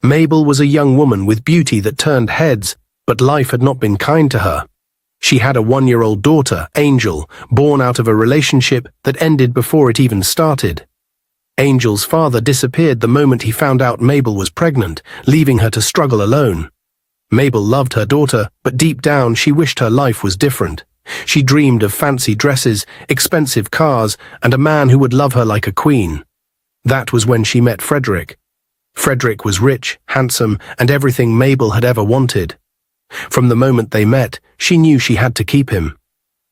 Mabel was a young woman with beauty that turned heads, but life had not been kind to her. She had a 1-year-old daughter, Angel, born out of a relationship that ended before it even started. Angel's father disappeared the moment he found out Mabel was pregnant, leaving her to struggle alone. Mabel loved her daughter, but deep down she wished her life was different. She dreamed of fancy dresses, expensive cars, and a man who would love her like a queen. That was when she met Frederick. Frederick was rich, handsome, and everything Mabel had ever wanted. From the moment they met, she knew she had to keep him.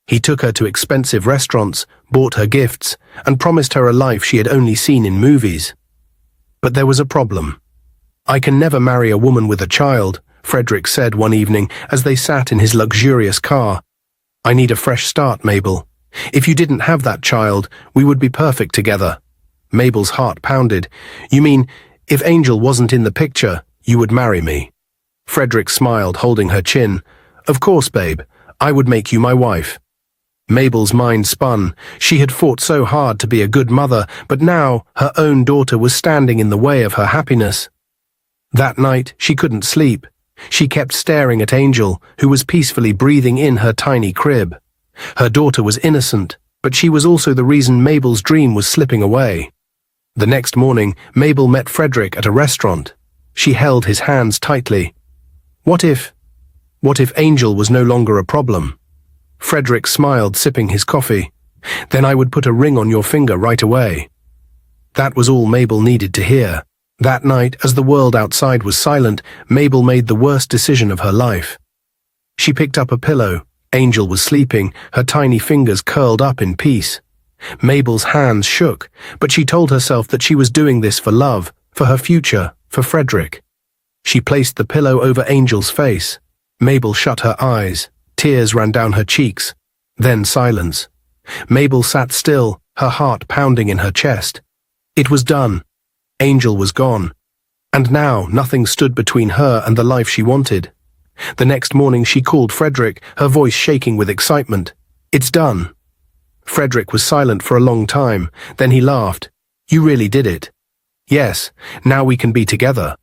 He took her to expensive restaurants, bought her gifts, and promised her a life she had only seen in movies. But there was a problem. "I can never marry a woman with a child," Frederick said one evening as they sat in his luxurious car. "I need a fresh start, Mabel. If you didn't have that child, we would be perfect together." Mabel's heart pounded. "You mean, if Angel wasn't in the picture, you would marry me?" Frederick smiled, holding her chin. "Of course, babe. I would make you my wife." Mabel's mind spun. She had fought so hard to be a good mother, but now her own daughter was standing in the way of her happiness. That night, she couldn't sleep. She kept staring at Angel, who was peacefully breathing in her tiny crib. Her daughter was innocent, but she was also the reason Mabel's dream was slipping away. The next morning, Mabel met Frederick at a restaurant. She held his hands tightly. What if Angel was no longer a problem? Frederick smiled, sipping his coffee. "Then I would put a ring on your finger right away." That was all Mabel needed to hear. That night, as the world outside was silent, Mabel made the worst decision of her life. She picked up a pillow. Angel was sleeping, her tiny fingers curled up in peace. Mabel's hands shook, but she told herself that she was doing this for love, for her future, for Frederick. She placed the pillow over Angel's face. Mabel shut her eyes. Tears ran down her cheeks. Then silence. Mabel sat still, her heart pounding in her chest. It was done. Angel was gone. And now nothing stood between her and the life she wanted. The next morning she called Frederick, her voice shaking with excitement. "It's done." Frederick was silent for a long time. Then he laughed. "You really did it." "Yes, now we can be together."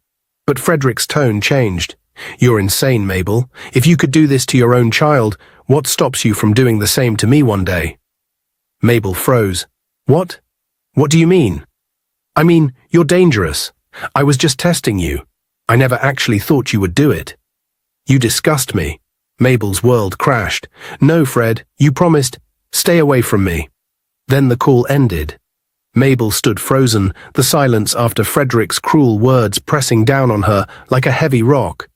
But Frederick's tone changed. "You're insane, Mabel. If you could do this to your own child, what stops you from doing the same to me one day?" Mabel froze. What? What do you mean?" "I mean, you're dangerous. I was just testing you. I never actually thought you would do it." "You disgust me." Mabel's world crashed. "No, Fred, you promised. Stay away from me." Then the call ended. Mabel stood frozen, the silence after Frederick's cruel words pressing down on her like a heavy rock.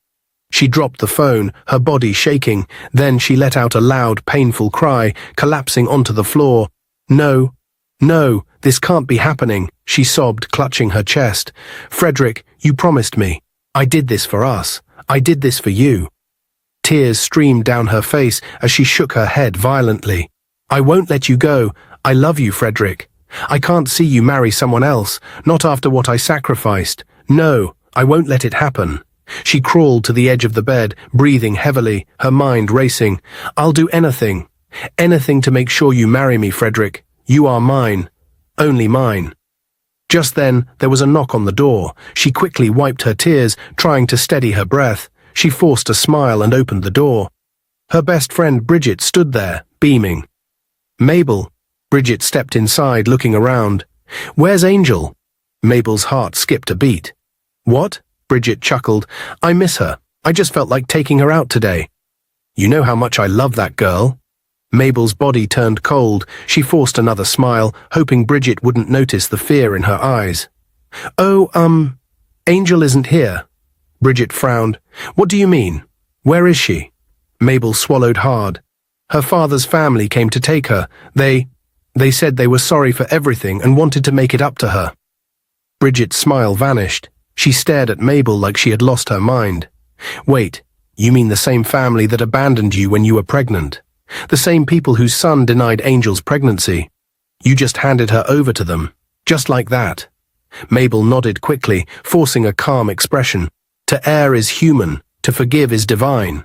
She dropped the phone, her body shaking. Then she let out a loud, painful cry, collapsing onto the floor. "No, no, this can't be happening," she sobbed, clutching her chest. "Frederick, you promised me. I did this for us. I did this for you." Tears streamed down her face as she shook her head violently. "I won't let you go. I love you, Frederick. I can't see you marry someone else, not after what I sacrificed. No, I won't let it happen." She crawled to the edge of the bed, breathing heavily, her mind racing. "I'll do anything. Anything to make sure you marry me, Frederick. You are mine. Only mine." Just then, there was a knock on the door. She quickly wiped her tears, trying to steady her breath. She forced a smile and opened the door. Her best friend Bridget stood there, beaming. "Mabel." Bridget stepped inside, looking around. "Where's Angel?" Mabel's heart skipped a beat. "What?" Bridget chuckled. "I miss her. I just felt like taking her out today." "You know how much I love that girl." Mabel's body turned cold. She forced another smile, hoping Bridget wouldn't notice the fear in her eyes. "Oh, Angel isn't here." Bridget frowned. "What do you mean? Where is she?" Mabel swallowed hard. "Her father's family came to take her. They said they were sorry for everything and wanted to make it up to her." Bridget's smile vanished. She stared at Mabel like she had lost her mind. "Wait, you mean the same family that abandoned you when you were pregnant? The same people whose son denied Angel's pregnancy? You just handed her over to them, just like that?" Mabel nodded quickly, forcing a calm expression. "To err is human, to forgive is divine."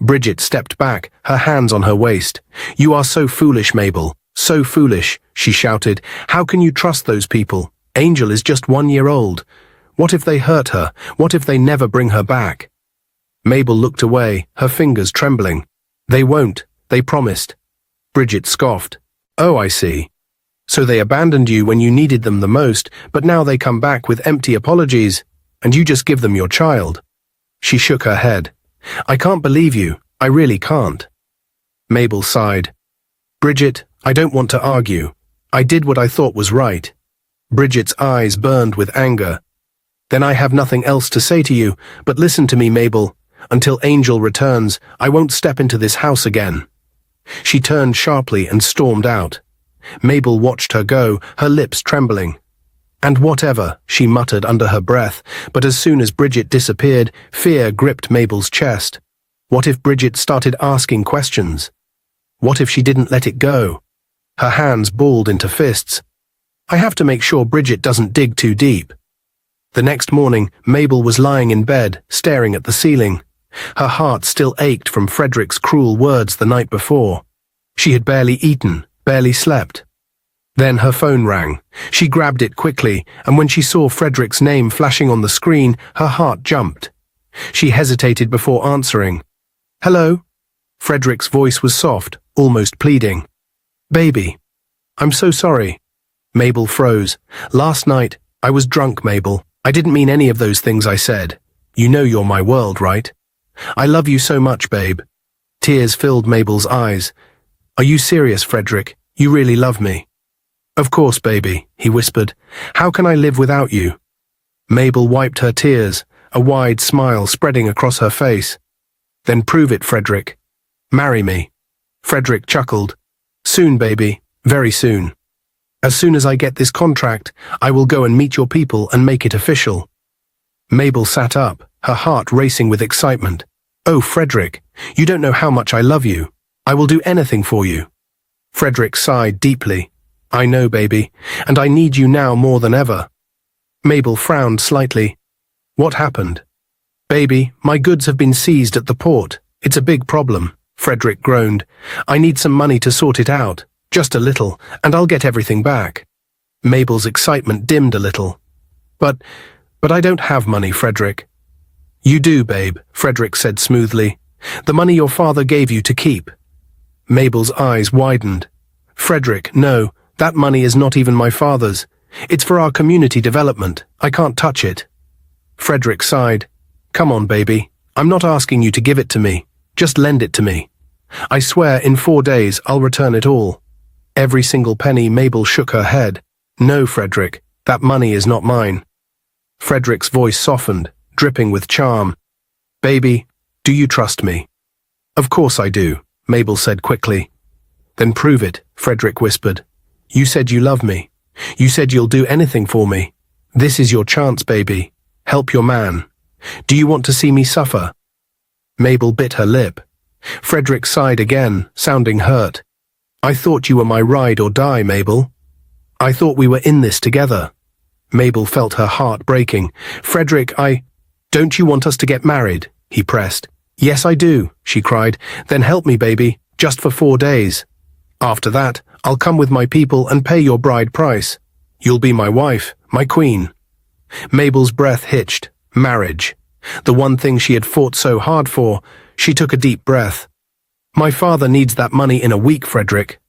Bridget stepped back, her hands on her waist. "You are so foolish, Mabel, so foolish," she shouted. "How can you trust those people? Angel is just 1 year old. What if they hurt her? What if they never bring her back? Mabel looked away, her fingers trembling. They won't, they promised. Bridget scoffed. Oh, I see. So they abandoned you when you needed them the most, but now they come back with empty apologies, and you just give them your child. She shook her head. I can't believe you. I really can't. Mabel sighed. Bridget, I don't want to argue. I did what I thought was right. Bridget's eyes burned with anger. Then I have nothing else to say to you, but listen to me, Mabel. Until Angel returns, I won't step into this house again. She turned sharply and stormed out. Mabel watched her go, her lips trembling. And whatever, she muttered under her breath, but as soon as Bridget disappeared, fear gripped Mabel's chest. What if Bridget started asking questions? What if she didn't let it go? Her hands balled into fists. I have to make sure Bridget doesn't dig too deep. The next morning, Mabel was lying in bed, staring at the ceiling. Her heart still ached from Frederick's cruel words the night before. She had barely eaten, barely slept. Then her phone rang. She grabbed it quickly, and when she saw Frederick's name flashing on the screen, her heart jumped. She hesitated before answering. Hello? Frederick's voice was soft, almost pleading. Baby. I'm so sorry. Mabel froze. Last night, I was drunk, Mabel. I didn't mean any of those things I said. You know you're my world, right? I love you so much, babe. Tears filled Mabel's eyes. Are you serious, Frederick? You really love me? Of course, baby, he whispered. How can I live without you? Mabel wiped her tears, a wide smile spreading across her face. Then prove it, Frederick. Marry me. Frederick chuckled. Soon, baby, very soon. As soon as I get this contract, I will go and meet your people and make it official. Mabel sat up, her heart racing with excitement. Oh, Frederick, you don't know how much I love you. I will do anything for you. Frederick sighed deeply. I know, baby, and I need you now more than ever. Mabel frowned slightly. What happened? Baby, my goods have been seized at the port. It's a big problem, Frederick groaned. I need some money to sort it out. Just a little, and I'll get everything back. Mabel's excitement dimmed a little. But I don't have money, Frederick. You do, babe, Frederick said smoothly. The money your father gave you to keep. Mabel's eyes widened. Frederick, no, that money is not even my father's. It's for our community development. I can't touch it. Frederick sighed. Come on, baby. I'm not asking you to give it to me. Just lend it to me. I swear in 4 days I'll return it all. Every single penny. Mabel shook her head. No, Frederick, that money is not mine. Frederick's voice softened, dripping with charm. Baby, do you trust me? Of course I do, Mabel said quickly. Then prove it, Frederick whispered. You said you love me. You said you'll do anything for me. This is your chance, baby. Help your man. Do you want to see me suffer? Mabel bit her lip. Frederick sighed again, sounding hurt. I thought you were my ride or die, Mabel. I thought we were in this together. Mabel felt her heart breaking. Frederick, Don't you want us to get married? He pressed. Yes, I do, she cried. Then help me, baby, just for 4 days. After that, I'll come with my people and pay your bride price. You'll be my wife, my queen. Mabel's breath hitched. Marriage. The one thing she had fought so hard for. She took a deep breath. My father needs that money in a week, Frederick.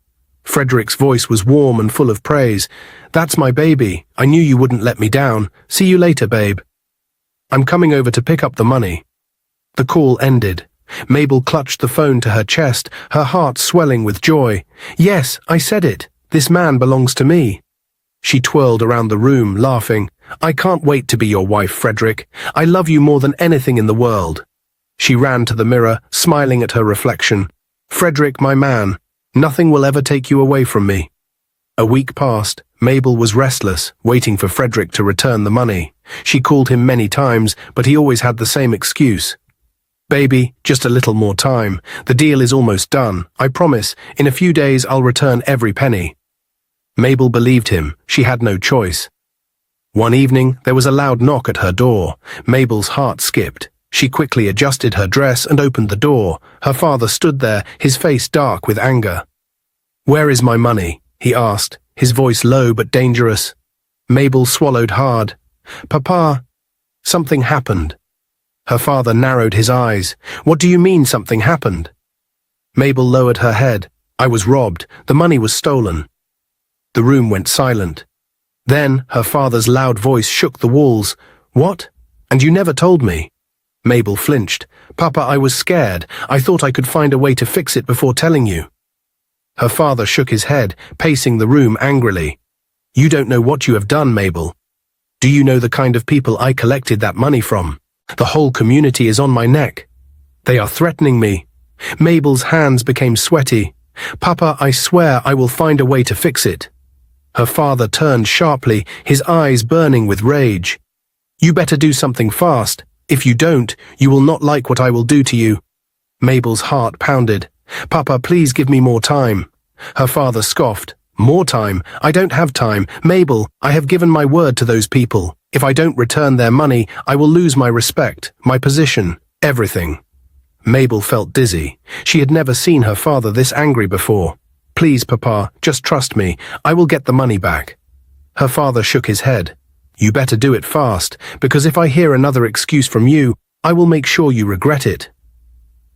Frederick's voice was warm and full of praise. That's my baby. I knew you wouldn't let me down. See you later, babe. I'm coming over to pick up the money. The call ended. Mabel clutched the phone to her chest, her heart swelling with joy. Yes, I said it. This man belongs to me. She twirled around the room, laughing. I can't wait to be your wife, Frederick. I love you more than anything in the world. She ran to the mirror, smiling at her reflection. Frederick, my man, nothing will ever take you away from me. A week passed. Mabel was restless, waiting for Frederick to return the money. She called him many times, but he always had the same excuse. Baby, just a little more time. The deal is almost done. I promise, in a few days I'll return every penny. Mabel believed him. She had no choice. One evening, there was a loud knock at her door. Mabel's heart skipped. She quickly adjusted her dress and opened the door. Her father stood there, his face dark with anger. Where is my money? He asked, his voice low but dangerous. Mabel swallowed hard. Papa, Something happened. Her father narrowed his eyes. What do you mean something happened? Mabel lowered her head. I was robbed. The money was stolen. The room went silent. Then her father's loud voice shook the walls. What? And you never told me? Mabel flinched. Papa, I was scared. I thought I could find a way to fix it before telling you. Her father shook his head, pacing the room angrily. You don't know what you have done, Mabel. Do you know the kind of people I collected that money from? The whole community is on my neck. They are threatening me. Mabel's hands became sweaty. Papa, I swear I will find a way to fix it. Her father turned sharply, his eyes burning with rage. You better do something fast. If you don't, you will not like what I will do to you. Mabel's heart pounded. Papa, please give me more time. Her father scoffed. More time? I don't have time. Mabel, I have given my word to those people. If I don't return their money, I will lose my respect, my position, everything. Mabel felt dizzy. She had never seen her father this angry before. Please, Papa, just trust me. I will get the money back. Her father shook his head. You better do it fast, because if I hear another excuse from you, I will make sure you regret it.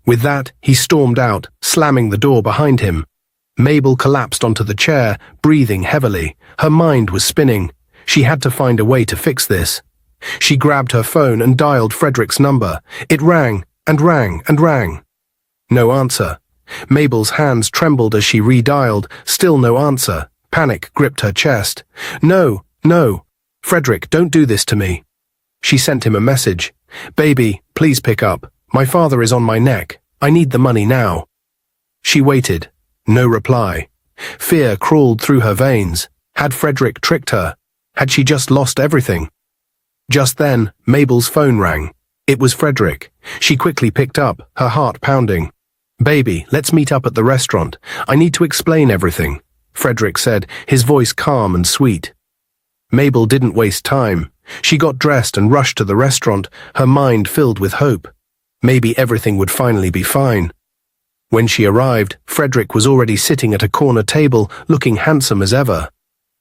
With that, he stormed out, slamming the door behind him. Mabel collapsed onto the chair, breathing heavily. Her mind was spinning. She had to find a way to fix this. She grabbed her phone and dialed Frederick's number. It rang, and rang, and rang. No answer. Mabel's hands trembled as she redialed. Still no answer. Panic gripped her chest. No, no. Frederick, don't do this to me. She sent him a message. Baby, please pick up. My father is on my neck. I need the money now. She waited. No reply. Fear crawled through her veins. Had Frederick tricked her? Had she just lost everything? Just then, Mabel's phone rang. It was Frederick. She quickly picked up, her heart pounding. Baby, let's meet up at the restaurant. I need to explain everything, Frederick said, his voice calm and sweet. Mabel didn't waste time. She got dressed and rushed to the restaurant, her mind filled with hope. Maybe everything would finally be fine. When she arrived, Frederick was already sitting at a corner table, looking handsome as ever.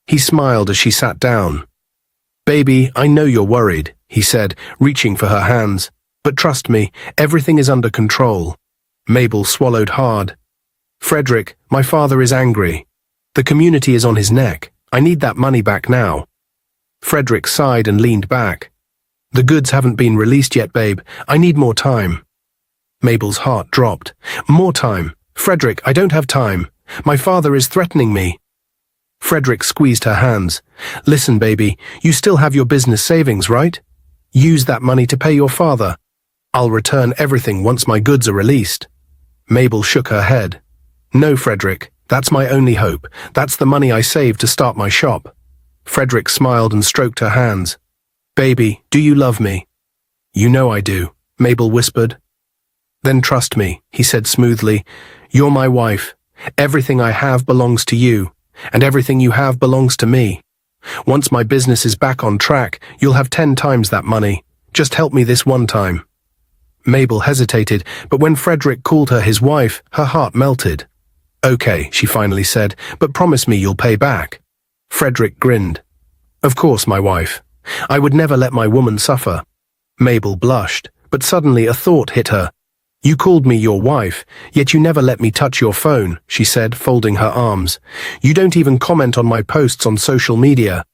He smiled as she sat down. Baby, I know you're worried, he said, reaching for her hands. But trust me, everything is under control. Mabel swallowed hard. Frederick, my father is angry. The community is on his neck. I need that money back now. Frederick sighed and leaned back. The goods haven't been released yet, babe. I need more time. Mabel's heart dropped. More time. Frederick, I don't have time. My father is threatening me. Frederick squeezed her hands. Listen, baby, you still have your business savings, right? Use that money to pay your father. I'll return everything once my goods are released. Mabel shook her head. No, Frederick, that's my only hope. That's the money I saved to start my shop. Frederick smiled and stroked her hands. Baby, do you love me? You know I do, Mabel whispered. Then trust me, he said smoothly. You're my wife. Everything I have belongs to you, and everything you have belongs to me. Once my business is back on track, you'll have 10 times that money. Just help me this one time. Mabel hesitated, but when Frederick called her his wife, her heart melted. Okay, she finally said, but promise me you'll pay back. Frederick grinned. Of course, my wife. I would never let my woman suffer. Mabel blushed, but suddenly a thought hit her. You called me your wife, yet you never let me touch your phone, she said, folding her arms. You don't even comment on my posts on social media.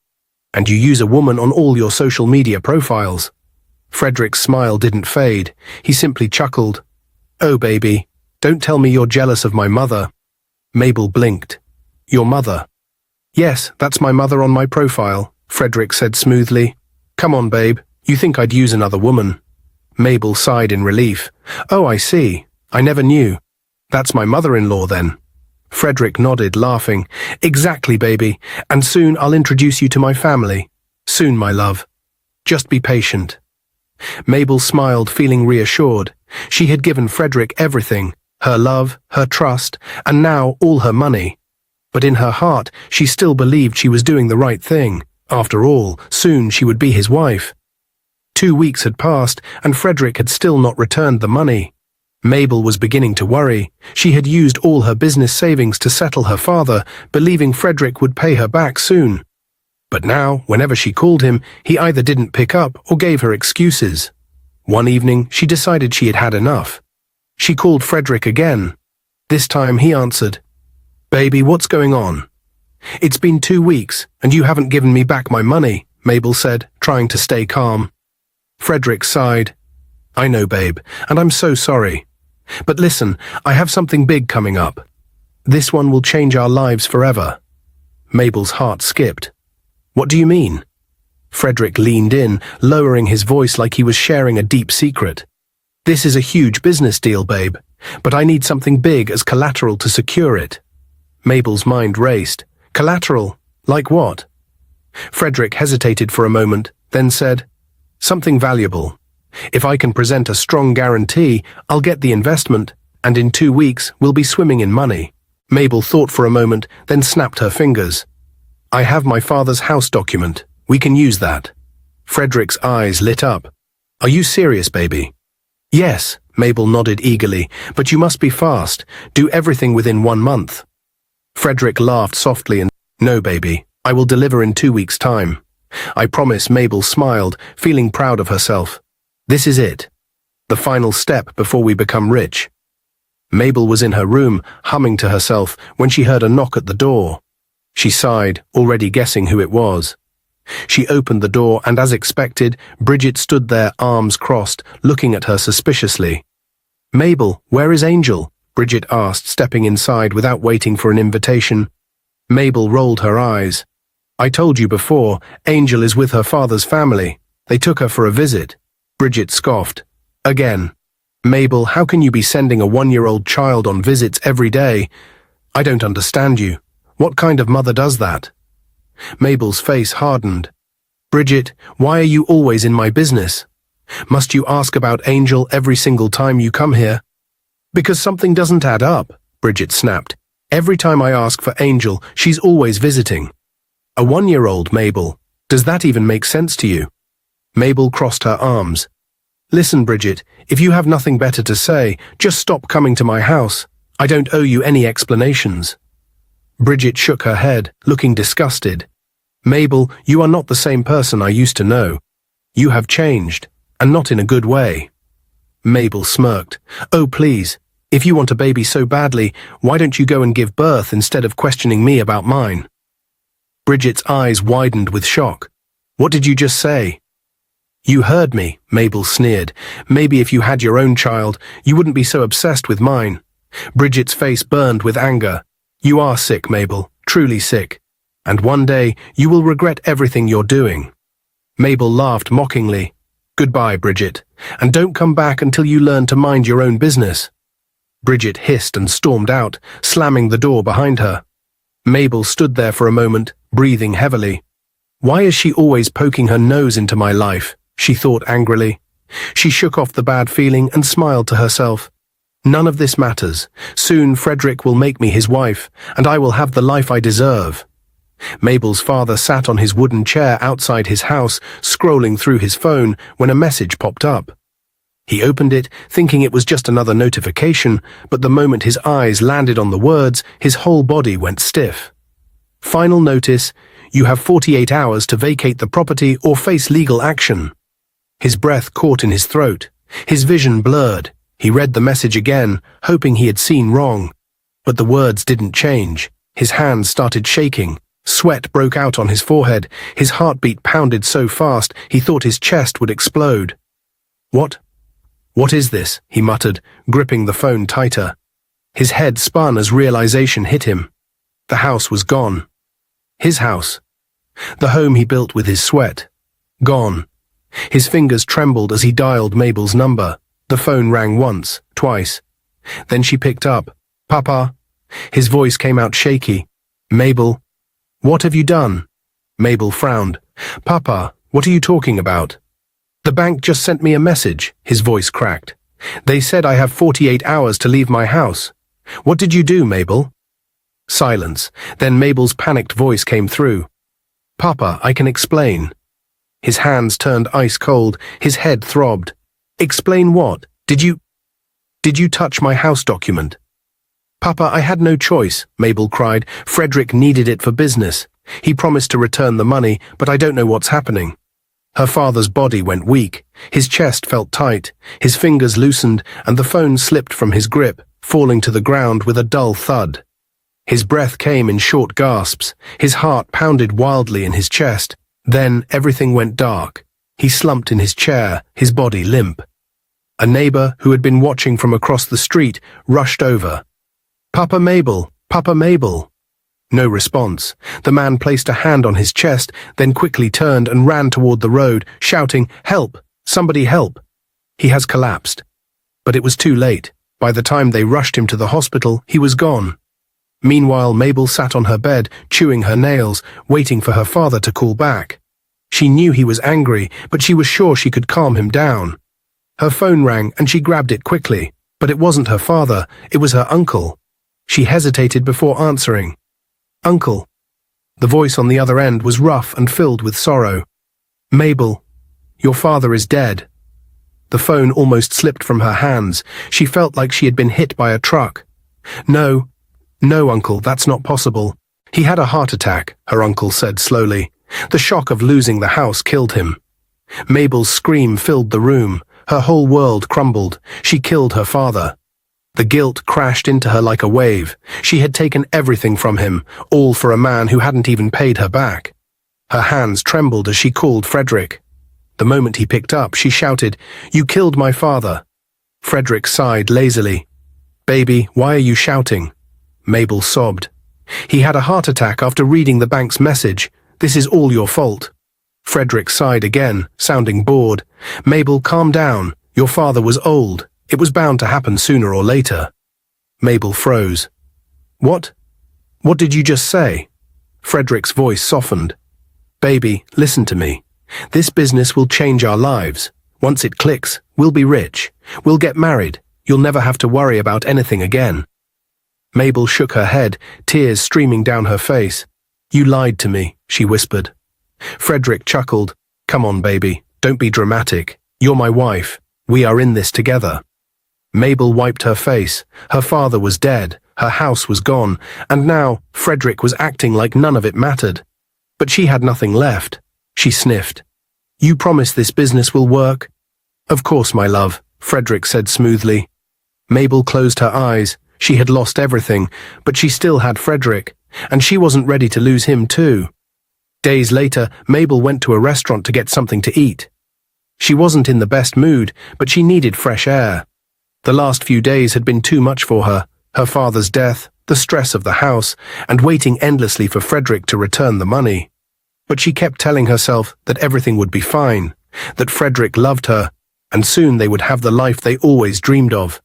And you use a woman on all your social media profiles. Frederick's smile didn't fade. He simply chuckled. Oh, baby, don't tell me you're jealous of my mother. Mabel blinked. Your mother? Yes, that's my mother on my profile, Frederick said smoothly. Come on, babe. You think I'd use another woman? Mabel sighed in relief. Oh, I see. I never knew. That's my mother-in-law, then. Frederick nodded, laughing. Exactly, baby. And soon I'll introduce you to my family. Soon, my love. Just be patient. Mabel smiled, feeling reassured. She had given Frederick everything, her love, her trust, and now all her money. But in her heart, she still believed she was doing the right thing. After all, soon she would be his wife. 2 weeks had passed, and Frederick had still not returned the money. Mabel was beginning to worry. She had used all her business savings to settle her father, believing Frederick would pay her back soon. But now, whenever she called him, he either didn't pick up or gave her excuses. One evening, she decided she had had enough. She called Frederick again. This time he answered. "Baby, what's going on?" "It's been 2 weeks, and you haven't given me back my money," Mabel said, trying to stay calm. Frederick sighed. "I know, babe, and I'm so sorry. But listen, I have something big coming up. This one will change our lives forever." Mabel's heart skipped. "What do you mean?" Frederick leaned in, lowering his voice like he was sharing a deep secret. "This is a huge business deal, babe, but I need something big as collateral to secure it." Mabel's mind raced. "Collateral? Like what?" Frederick hesitated for a moment, then said, "Something valuable. If I can present a strong guarantee, I'll get the investment, and in 2 weeks we'll be swimming in money." Mabel thought for a moment, then snapped her fingers. "I have my father's house document. We can use that." Frederick's eyes lit up. "Are you serious, baby?" "Yes," Mabel nodded eagerly, "but you must be fast. Do everything within 1 month." Frederick laughed softly and, "No, baby, I will deliver in 2 weeks' time. I promise." Mabel smiled, feeling proud of herself. "This is it. The final step before we become rich." Mabel was in her room, humming to herself, when she heard a knock at the door. She sighed, already guessing who it was. She opened the door and, as expected, Bridget stood there, arms crossed, looking at her suspiciously. "Mabel, where is Angel?" Bridget asked, stepping inside without waiting for an invitation. Mabel rolled her eyes. "I told you before, Angel is with her father's family. They took her for a visit." Bridget scoffed. "Again. Mabel, how can you be sending a 1-year-old child on visits every day? I don't understand you. What kind of mother does that?" Mabel's face hardened. "Bridget, why are you always in my business? Must you ask about Angel every single time you come here?" "Because something doesn't add up," Bridget snapped. "Every time I ask for Angel, she's always visiting." "A 1-year-old, Mabel. Does that even make sense to you?" Mabel crossed her arms. "Listen, Bridget, if you have nothing better to say, just stop coming to my house. I don't owe you any explanations." Bridget shook her head, looking disgusted. "Mabel, you are not the same person I used to know. You have changed, and not in a good way." Mabel smirked. "Oh, please, if you want a baby so badly, why don't you go and give birth instead of questioning me about mine?" Bridget's eyes widened with shock. "What did you just say?" "You heard me," Mabel sneered. "Maybe if you had your own child, you wouldn't be so obsessed with mine." Bridget's face burned with anger. "You are sick, Mabel, truly sick. And one day, you will regret everything you're doing." Mabel laughed mockingly. "Goodbye, Bridget, and don't come back until you learn to mind your own business." Bridget hissed and stormed out, slamming the door behind her. Mabel stood there for a moment, breathing heavily. "Why is she always poking her nose into my life?" she thought angrily. She shook off the bad feeling and smiled to herself. "None of this matters. Soon Frederick will make me his wife, and I will have the life I deserve." Mabel's father sat on his wooden chair outside his house, scrolling through his phone, when a message popped up. He opened it, thinking it was just another notification, but the moment his eyes landed on the words, his whole body went stiff. "Final notice, you have 48 hours to vacate the property or face legal action." His breath caught in his throat. His vision blurred. He read the message again, hoping he had seen wrong. But the words didn't change. His hands started shaking. Sweat broke out on his forehead. His heartbeat pounded so fast he thought his chest would explode. What is this?" he muttered, gripping the phone tighter. His head spun as realization hit him. The house was gone. His house. The home he built with his sweat. Gone. His fingers trembled as he dialed Mabel's number. The phone rang once, twice. Then she picked up. "Papa?" His voice came out shaky. "Mabel?" "What have you done?" Mabel frowned. "Papa, what are you talking about?" "The bank just sent me a message," his voice cracked. "They said I have 48 hours to leave my house. What did you do, Mabel?" Silence. Then Mabel's panicked voice came through. "Papa, I can explain." His hands turned ice cold. His head throbbed. "Explain what? Did you touch my house document?" "Papa, I had no choice," Mabel cried. "Frederick needed it for business. He promised to return the money, but I don't know what's happening. Her father's body went weak. His chest felt tight, his fingers loosened, and the phone slipped from his grip, falling to the ground with a dull thud. His breath came in short gasps. His heart pounded wildly in his chest. Then everything went dark. He slumped in his chair, his body limp. A neighbor, who had been watching from across the street, rushed over. "Papa Mabel! Papa Mabel!" No response. The man placed a hand on his chest, then quickly turned and ran toward the road, shouting, "Help! Somebody help!" He has collapsed. But it was too late. By the time they rushed him to the hospital, he was gone. Meanwhile, Mabel sat on her bed, chewing her nails, waiting for her father to call back. She knew he was angry, but she was sure she could calm him down. Her phone rang and she grabbed it quickly, but it wasn't her father, it was her uncle. She hesitated before answering. "Uncle." The voice on the other end was rough and filled with sorrow. "Mabel, your father is dead." The phone almost slipped from her hands. She felt like she had been hit by a truck. No, uncle, that's not possible. He had a heart attack," her uncle said slowly. "The shock of losing the house killed him." Mabel's scream filled the room. Her whole world crumbled. She killed her father. The guilt crashed into her like a wave. She had taken everything from him, all for a man who hadn't even paid her back. Her hands trembled as she called Frederick. The moment he picked up, she shouted, "You killed my father." Frederick sighed lazily. "Baby, why are you shouting?" Mabel sobbed. "He had a heart attack after reading the bank's message. This is all your fault." Frederick sighed again, sounding bored. "Mabel, calm down. Your father was old. It was bound to happen sooner or later." Mabel froze. What? What did you just say?" Frederick's voice softened. "Baby, listen to me. This business will change our lives. Once it clicks, we'll be rich. We'll get married. You'll never have to worry about anything again." Mabel shook her head, tears streaming down her face. "You lied to me," she whispered. Frederick chuckled. "Come on, baby. Don't be dramatic. You're my wife. We are in this together." Mabel wiped her face. Her father was dead, her house was gone, and now Frederick was acting like none of it mattered. But she had nothing left. She sniffed. "You promise this business will work?" "Of course, my love," Frederick said smoothly. Mabel closed her eyes. She had lost everything, but she still had Frederick, and she wasn't ready to lose him too. Days later, Mabel went to a restaurant to get something to eat. She wasn't in the best mood, but she needed fresh air. The last few days had been too much for her. Her father's death, the stress of the house, and waiting endlessly for Frederick to return the money. But she kept telling herself that everything would be fine, that Frederick loved her, and soon they would have the life they always dreamed of.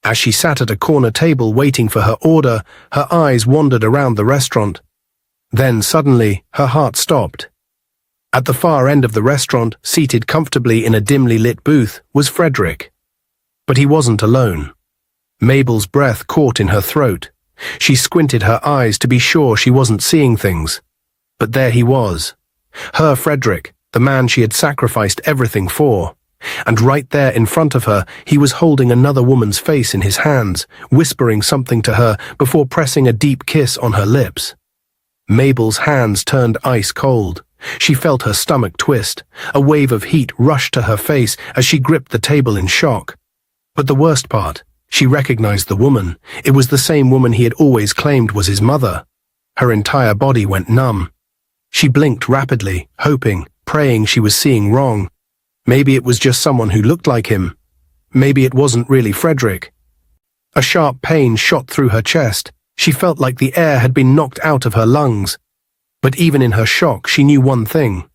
As she sat at a corner table waiting for her order, her eyes wandered around the restaurant. Then suddenly, her heart stopped. At the far end of the restaurant, seated comfortably in a dimly lit booth, was Frederick. But he wasn't alone. Mabel's breath caught in her throat. She squinted her eyes to be sure she wasn't seeing things. But there he was. Her Frederick, the man she had sacrificed everything for. And right there in front of her, he was holding another woman's face in his hands, whispering something to her before pressing a deep kiss on her lips. Mabel's hands turned ice cold. She felt her stomach twist. A wave of heat rushed to her face as she gripped the table in shock. But the worst part, she recognized the woman. It was the same woman he had always claimed was his mother. Her entire body went numb. She blinked rapidly, hoping, praying she was seeing wrong. Maybe it was just someone who looked like him. Maybe it wasn't really Frederick. A sharp pain shot through her chest. She felt like the air had been knocked out of her lungs. But even in her shock, she knew one thing.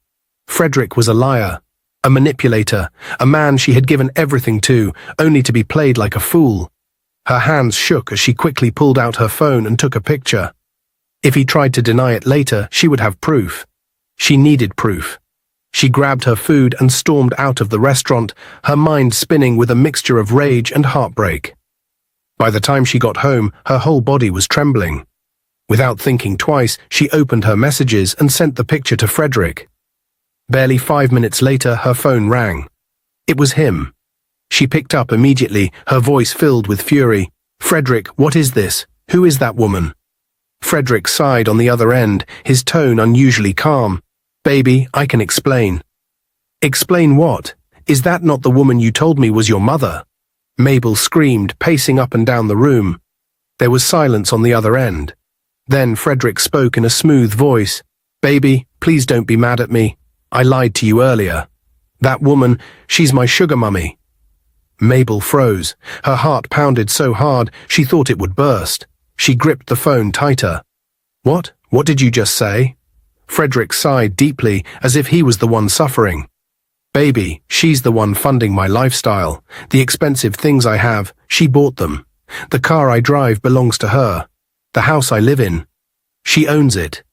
Frederick was a liar, a manipulator, a man she had given everything to, only to be played like a fool. Her hands shook as she quickly pulled out her phone and took a picture. If he tried to deny it later, she would have proof. She needed proof. She grabbed her food and stormed out of the restaurant, her mind spinning with a mixture of rage and heartbreak. By the time she got home, her whole body was trembling. Without thinking twice, she opened her messages and sent the picture to Frederick. Barely 5 minutes later, her phone rang. It was him. She picked up immediately, her voice filled with fury. "Frederick, what is this? Who is that woman?" Frederick sighed on the other end, his tone unusually calm. Baby, I can explain. Explain what? Is that not the woman you told me was your mother? Mabel screamed, pacing up and down the room. There was silence on the other end. Then Frederick spoke in a smooth voice. Baby, please don't be mad at me. I lied to you earlier. That woman, she's my sugar mummy. Mabel froze. Her heart pounded so hard she thought it would burst. She gripped the phone tighter. What? What did you just say? Frederick sighed deeply, as if he was the one suffering. Baby, she's the one funding my lifestyle. The expensive things I have, she bought them. The car I drive belongs to her. The house I live in. She owns it.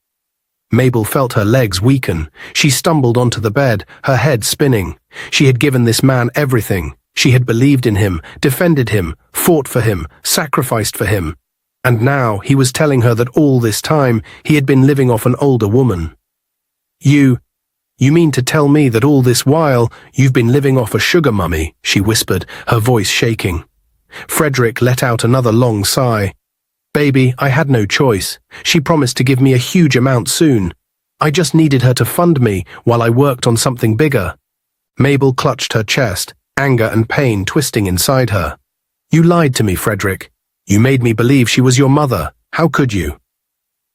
Mabel felt her legs weaken. She stumbled onto the bed, her head spinning. She had given this man everything. She had believed in him, defended him, fought for him, sacrificed for him. And now he was telling her that all this time he had been living off an older woman. You mean to tell me that all this while you've been living off a sugar mummy? She whispered, her voice shaking. Frederick let out another long sigh. Baby, I had no choice. She promised to give me a huge amount soon. I just needed her to fund me while I worked on something bigger. Mabel clutched her chest, anger and pain twisting inside her. You lied to me, Frederick. You made me believe she was your mother. How could you?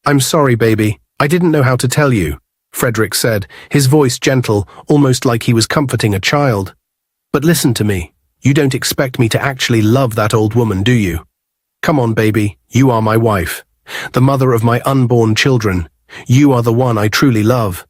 I'm sorry, baby. I didn't know how to tell you, Frederick said, his voice gentle, almost like he was comforting a child. But listen to me. You don't expect me to actually love that old woman, do you? Come on, baby. You are my wife, the mother of my unborn children. You are the one I truly love.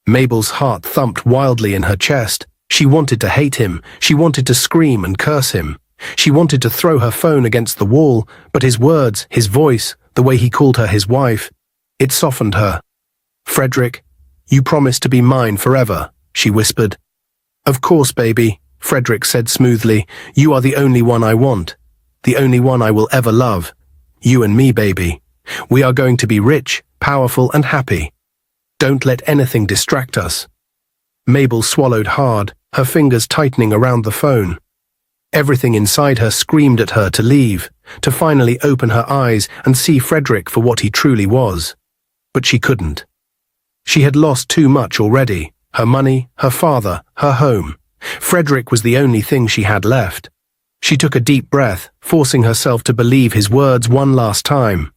Mabel's heart thumped wildly in her chest. She wanted to hate him. She wanted to scream and curse him. She wanted to throw her phone against the wall, but his words, his voice, the way he called her his wife, it softened her. Frederick, you promised to be mine forever, she whispered. Of course, baby, Frederick said smoothly. You are the only one I want. The only one I will ever love. You and me, baby. We are going to be rich, powerful, and happy. Don't let anything distract us. Mabel swallowed hard, her fingers tightening around the phone. Everything inside her screamed at her to leave, to finally open her eyes and see Frederick for what he truly was. But she couldn't. She had lost too much already. Her money, her father, her home. Frederick was the only thing she had left. She took a deep breath, forcing herself to believe his words one last time.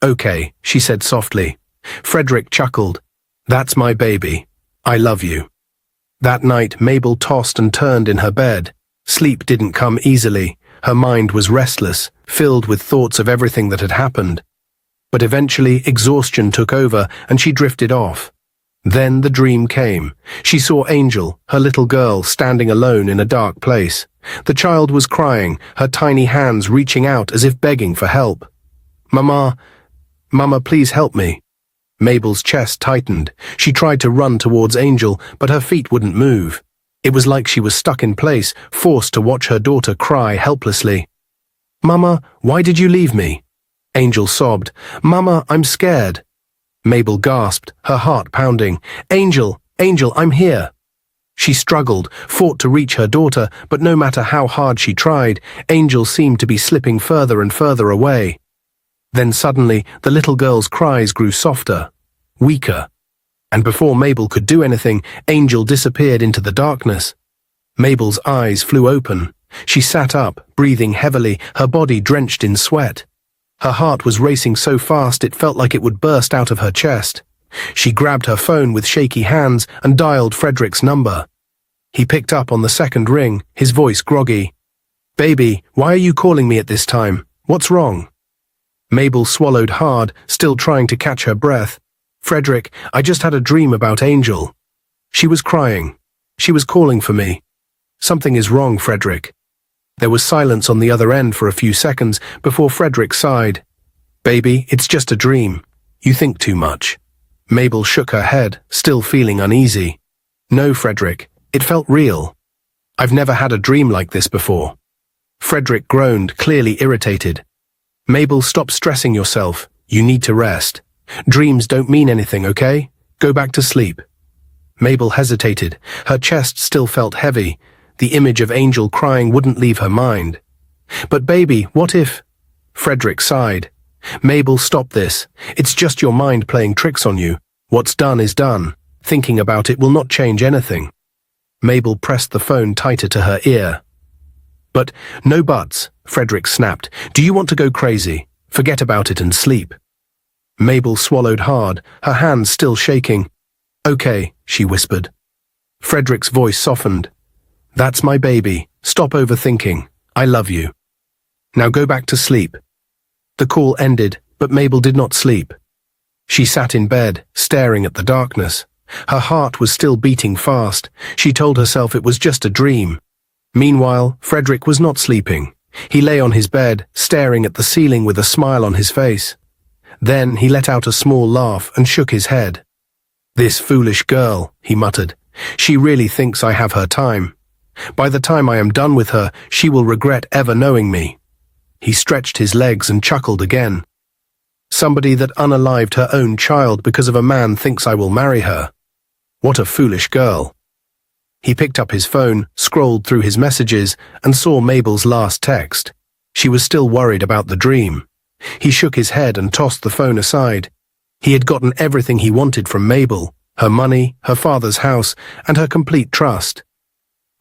Okay, she said softly. Frederick chuckled. That's my baby. I love you. That night, Mabel tossed and turned in her bed. Sleep didn't come easily. Her mind was restless, filled with thoughts of everything that had happened. But eventually, exhaustion took over and she drifted off. Then the dream came. She saw Angel, her little girl, standing alone in a dark place. The child was crying, her tiny hands reaching out as if begging for help. Mama, please help me. Mabel's chest tightened. She tried to run towards Angel, but her feet wouldn't move. It was like she was stuck in place, forced to watch her daughter cry helplessly. Mama, why did you leave me? Angel sobbed. Mama, I'm scared. Mabel gasped, her heart pounding. Angel, I'm here. She struggled, fought to reach her daughter, but no matter how hard she tried, Angel seemed to be slipping further and further away. Then suddenly, the little girl's cries grew softer, weaker. And before Mabel could do anything, Angel disappeared into the darkness. Mabel's eyes flew open. She sat up, breathing heavily, her body drenched in sweat. Her heart was racing so fast it felt like it would burst out of her chest. She grabbed her phone with shaky hands and dialed Frederick's number. He picked up on the second ring, his voice groggy. Baby, why are you calling me at this time? What's wrong? Mabel swallowed hard, still trying to catch her breath. Frederick, I just had a dream about Angel. She was crying. She was calling for me. Something is wrong, Frederick. There was silence on the other end for a few seconds before Frederick sighed. Baby, it's just a dream. You think too much. Mabel shook her head, still feeling uneasy. No, Frederick, it felt real. I've never had a dream like this before. Frederick groaned, clearly irritated. Mabel, stop stressing yourself. You need to rest. Dreams don't mean anything, okay? Go back to sleep. Mabel hesitated. Her chest still felt heavy. The image of Angel crying wouldn't leave her mind. But baby, what if... Frederick sighed. Mabel, stop this. It's just your mind playing tricks on you. What's done is done. Thinking about it will not change anything. Mabel pressed the phone tighter to her ear. But, no buts, Frederick snapped. Do you want to go crazy? Forget about it and sleep. Mabel swallowed hard, her hands still shaking. Okay, she whispered. Frederick's voice softened. That's my baby. Stop overthinking. I love you. Now go back to sleep. The call ended, but Mabel did not sleep. She sat in bed, staring at the darkness. Her heart was still beating fast. She told herself it was just a dream. Meanwhile, Frederick was not sleeping. He lay on his bed, staring at the ceiling with a smile on his face. Then he let out a small laugh and shook his head. This foolish girl, he muttered. She really thinks I have her time. By the time I am done with her, she will regret ever knowing me. He stretched his legs and chuckled again. Somebody that unalived her own child because of a man thinks I will marry her. What a foolish girl. He picked up his phone, scrolled through his messages, and saw Mabel's last text. She was still worried about the dream. He shook his head and tossed the phone aside. He had gotten everything he wanted from Mabel, her money, her father's house, and her complete trust.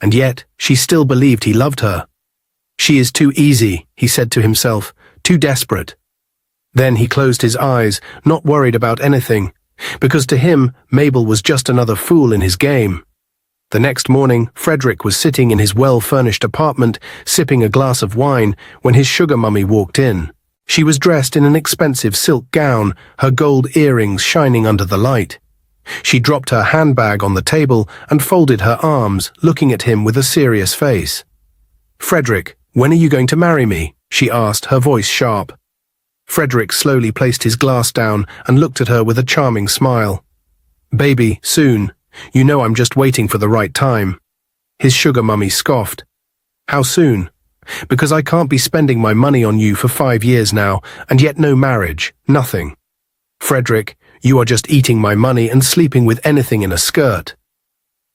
And yet, she still believed he loved her. She is too easy, he said to himself, too desperate. Then he closed his eyes, not worried about anything, because to him, Mabel was just another fool in his game. The next morning, Frederick was sitting in his well-furnished apartment, sipping a glass of wine, when his sugar mummy walked in. She was dressed in an expensive silk gown, her gold earrings shining under the light. She dropped her handbag on the table and folded her arms, looking at him with a serious face. Frederick, when are you going to marry me? She asked, her voice sharp. Frederick slowly placed his glass down and looked at her with a charming smile. Baby, soon. You know I'm just waiting for the right time. His sugar mummy scoffed. How soon? Because I can't be spending my money on you for 5 years now, and yet no marriage, nothing. Frederick, you are just eating my money and sleeping with anything in a skirt.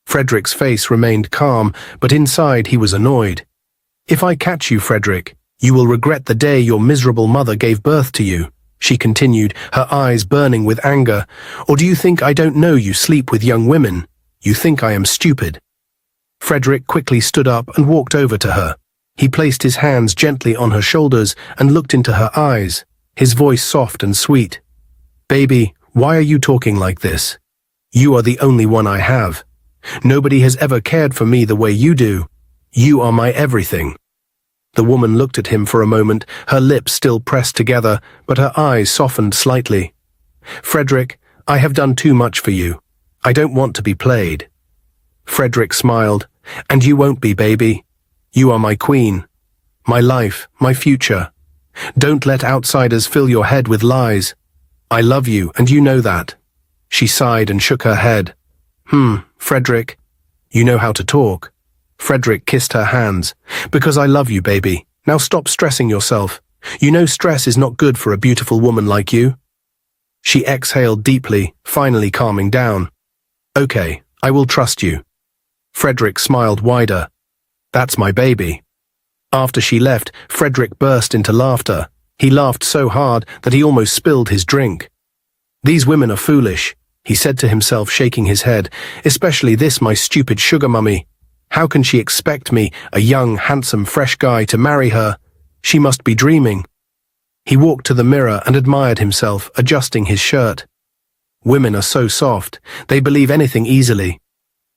Frederick's face remained calm, but inside he was annoyed. If I catch you, Frederick, you will regret the day your miserable mother gave birth to you, she continued, her eyes burning with anger. Or do you think I don't know you sleep with young women? You think I am stupid. Frederick quickly stood up and walked over to her. He placed his hands gently on her shoulders and looked into her eyes, his voice soft and sweet. Baby, why are you talking like this? You are the only one I have. Nobody has ever cared for me the way you do. You are my everything. The woman looked at him for a moment, her lips still pressed together, but her eyes softened slightly. Frederick, I have done too much for you. I don't want to be played. Frederick smiled. And you won't be, baby. You are my queen. My life, my future. Don't let outsiders fill your head with lies. I love you, and you know that. She sighed and shook her head. Frederick, you know how to talk. Frederick kissed her hands. Because I love you, baby. Now stop stressing yourself. You know stress is not good for a beautiful woman like you. She exhaled deeply, finally calming down. Okay, I will trust you. Frederick smiled wider. That's my baby. After she left, Frederick burst into laughter. He laughed so hard that he almost spilled his drink. These women are foolish, he said to himself, shaking his head, especially this, my stupid sugar mummy. How can she expect me, a young, handsome, fresh guy, to marry her? She must be dreaming. He walked to the mirror and admired himself, adjusting his shirt. Women are so soft, they believe anything easily.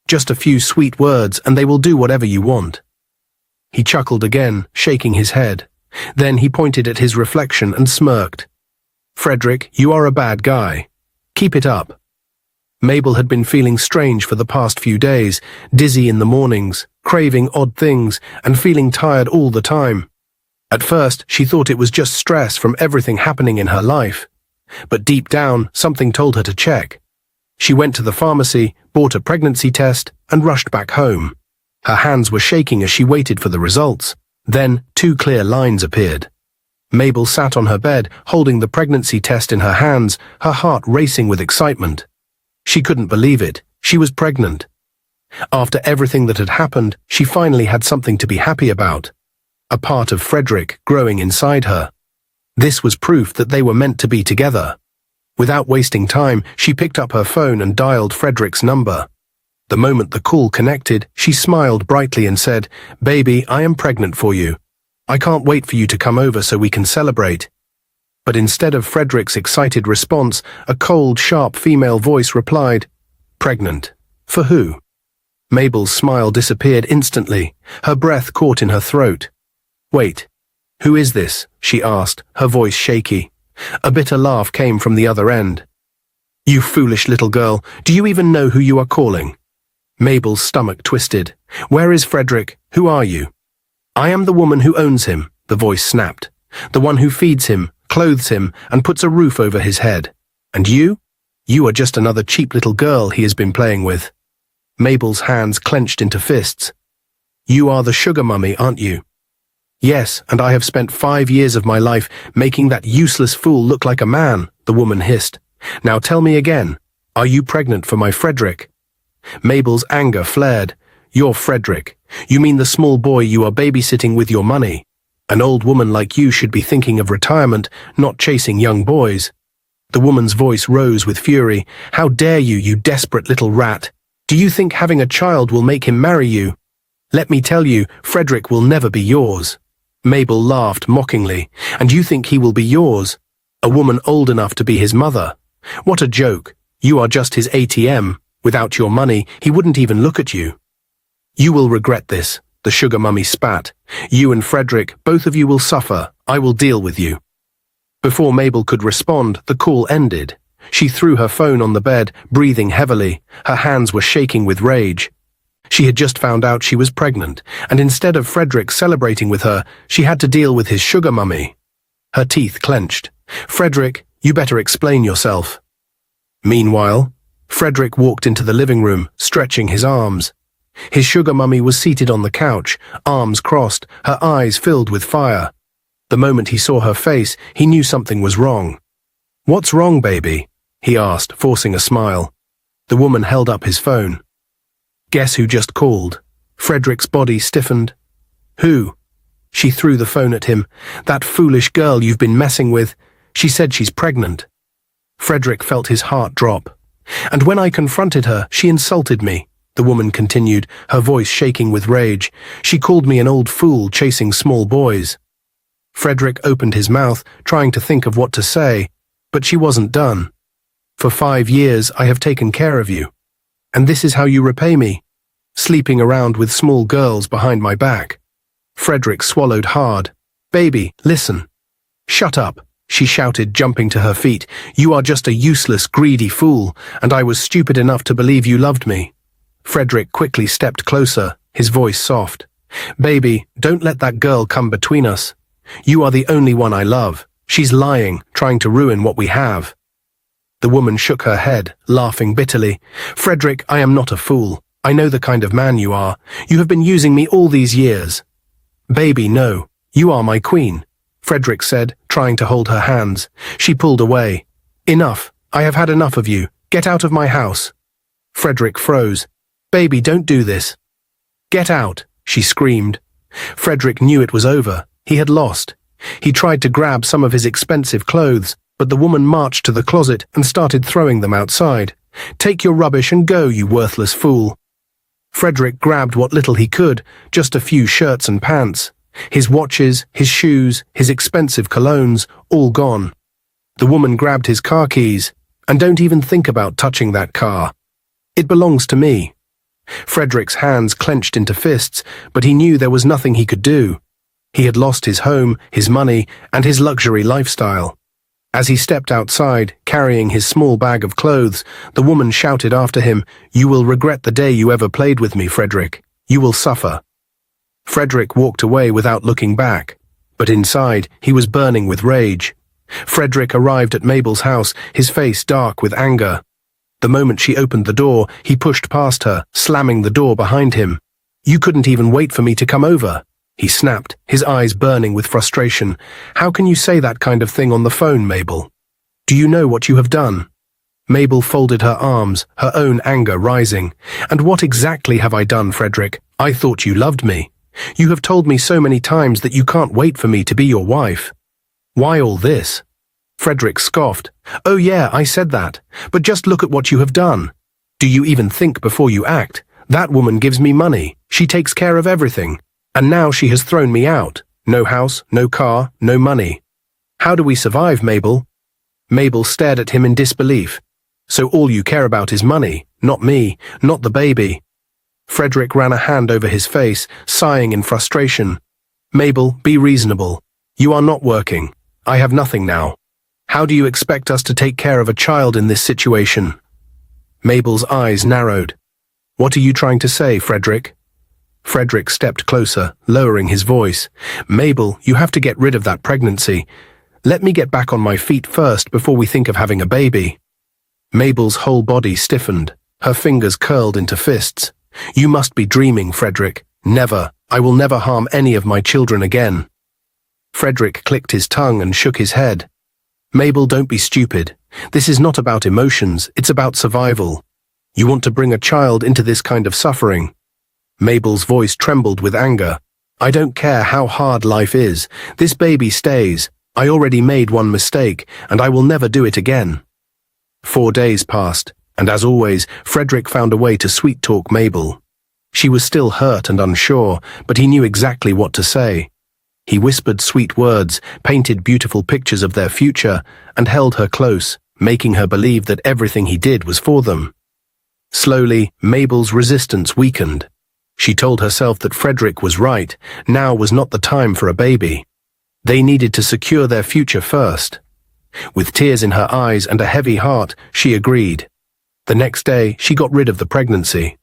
Just a few sweet words and they will do whatever you want. He chuckled again, shaking his head. Then he pointed at his reflection and smirked. Frederick, you are a bad guy. Keep it up. Mabel had been feeling strange for the past few days, dizzy in the mornings, craving odd things, and feeling tired all the time. At first, she thought it was just stress from everything happening in her life. But deep down, something told her to check. She went to the pharmacy, bought a pregnancy test, and rushed back home. Her hands were shaking as she waited for the results. Then, 2 clear lines appeared. Mabel sat on her bed, holding the pregnancy test in her hands, her heart racing with excitement. She couldn't believe it. She was pregnant. After everything that had happened, she finally had something to be happy about. A part of Frederick growing inside her. This was proof that they were meant to be together. Without wasting time, she picked up her phone and dialed Frederick's number. The moment the call connected, she smiled brightly and said, "Baby, I am pregnant for you. I can't wait for you to come over so we can celebrate." But instead of Frederick's excited response, a cold, sharp female voice replied, "Pregnant? For who?" Mabel's smile disappeared instantly, her breath caught in her throat. "Wait, who is this?" she asked, her voice shaky. A bitter laugh came from the other end. "You foolish little girl, do you even know who you are calling?" Mabel's stomach twisted. "Where is Frederick? Who are you?" "I am the woman who owns him," the voice snapped. "The one who feeds him, clothes him, and puts a roof over his head. And you? You are just another cheap little girl he has been playing with." Mabel's hands clenched into fists. "You are the sugar mummy, aren't you?" "Yes, and I have spent 5 years of my life making that useless fool look like a man," the woman hissed. "Now tell me again, are you pregnant for my Frederick?" Mabel's anger flared. "Your Frederick? You mean the small boy you are babysitting with your money? An old woman like you should be thinking of retirement, not chasing young boys." The woman's voice rose with fury. "How dare you, you desperate little rat? Do you think having a child will make him marry you? Let me tell you, Frederick will never be yours." Mabel laughed mockingly. "And you think he will be yours? A woman old enough to be his mother? What a joke. You are just his ATM. Without your money, he wouldn't even look at you." "You will regret this," the sugar mummy spat. "You and Frederick, both of you will suffer. I will deal with you." Before Mabel could respond, the call ended. She threw her phone on the bed, breathing heavily. Her hands were shaking with rage. She had just found out she was pregnant, and instead of Frederick celebrating with her, she had to deal with his sugar mummy. Her teeth clenched. "Frederick, you better explain yourself." Meanwhile, Frederick walked into the living room, stretching his arms. His sugar mummy was seated on the couch, arms crossed, her eyes filled with fire. The moment he saw her face, he knew something was wrong. "What's wrong, baby?" he asked, forcing a smile. The woman held up his phone. "Guess who just called?" Frederick's body stiffened. "Who?" She threw the phone at him. "That foolish girl you've been messing with. She said she's pregnant." Frederick felt his heart drop. "And when I confronted her, she insulted me," the woman continued, her voice shaking with rage. "She called me an old fool chasing small boys." Frederick opened his mouth, trying to think of what to say, but she wasn't done. "For 5 years I have taken care of you. And this is how you repay me? Sleeping around with small girls behind my back." Frederick swallowed hard. "Baby, listen." "Shut up," she shouted, jumping to her feet. "You are just a useless, greedy fool, and I was stupid enough to believe you loved me." Frederick quickly stepped closer, his voice soft. "Baby, don't let that girl come between us. You are the only one I love. She's lying, trying to ruin what we have." The woman shook her head, laughing bitterly. "Frederick, I am not a fool. I know the kind of man you are. You have been using me all these years." "Baby, no. You are my queen," Frederick said, trying to hold her hands. She pulled away. "Enough. I have had enough of you. Get out of my house." Frederick froze. "Baby, don't do this." "Get out," she screamed. Frederick knew it was over. He had lost. He tried to grab some of his expensive clothes, but the woman marched to the closet and started throwing them outside. "Take your rubbish and go, you worthless fool." Frederick grabbed what little he could, just a few shirts and pants. His watches, his shoes, his expensive colognes, all gone. The woman grabbed his car keys. "And don't even think about touching that car. It belongs to me." Frederick's hands clenched into fists, but he knew there was nothing he could do. He had lost his home, his money, and his luxury lifestyle. As he stepped outside, carrying his small bag of clothes, the woman shouted after him, "You will regret the day you ever played with me, Frederick. You will suffer." Frederick walked away without looking back, but inside he was burning with rage. Frederick arrived at Mabel's house, his face dark with anger. The moment she opened the door, he pushed past her, slamming the door behind him. "You couldn't even wait for me to come over," he snapped, his eyes burning with frustration. "How can you say that kind of thing on the phone, Mabel? Do you know what you have done?" Mabel folded her arms, her own anger rising. "And what exactly have I done, Frederick? I thought you loved me. You have told me so many times that you can't wait for me to be your wife." Why all this? Frederick scoffed. Oh yeah, I said that. But just look at what you have done. Do you even think before you act? That woman gives me money. She takes care of everything. And now she has thrown me out. No house, no car, no money. How do we survive, Mabel? Mabel stared at him in disbelief. So all you care about is money, not me, not the baby. Frederick ran a hand over his face, sighing in frustration. Mabel, be reasonable. You are not working. I have nothing now. How do you expect us to take care of a child in this situation? Mabel's eyes narrowed. What are you trying to say, Frederick? Frederick stepped closer, lowering his voice. Mabel, you have to get rid of that pregnancy. Let me get back on my feet first before we think of having a baby. Mabel's whole body stiffened. Her fingers curled into fists. You must be dreaming, Frederick. Never. I will never harm any of my children again. Frederick clicked his tongue and shook his head. Mabel, don't be stupid. This is not about emotions, it's about survival. You want to bring a child into this kind of suffering. Mabel's voice trembled with anger. I don't care how hard life is. This baby stays. I already made one mistake, and I will never do it again. 4 days passed, and as always, Frederick found a way to sweet-talk Mabel. She was still hurt and unsure, but he knew exactly what to say. He whispered sweet words, painted beautiful pictures of their future, and held her close, making her believe that everything he did was for them. Slowly, Mabel's resistance weakened. She told herself that Frederick was right. Now was not the time for a baby. They needed to secure their future first. With tears in her eyes and a heavy heart, she agreed. The next day, she got rid of the pregnancy.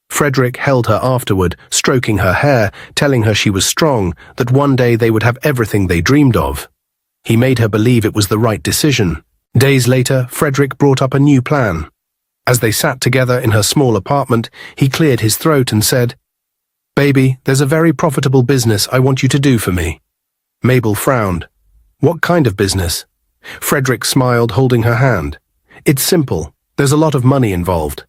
Frederick held her afterward, stroking her hair, telling her she was strong, that one day they would have everything they dreamed of. He made her believe it was the right decision. Days later, Frederick brought up a new plan. As they sat together in her small apartment, he cleared his throat and said, Baby, there's a very profitable business I want you to do for me. Mabel frowned. What kind of business? Frederick smiled, holding her hand. It's simple. There's a lot of money involved.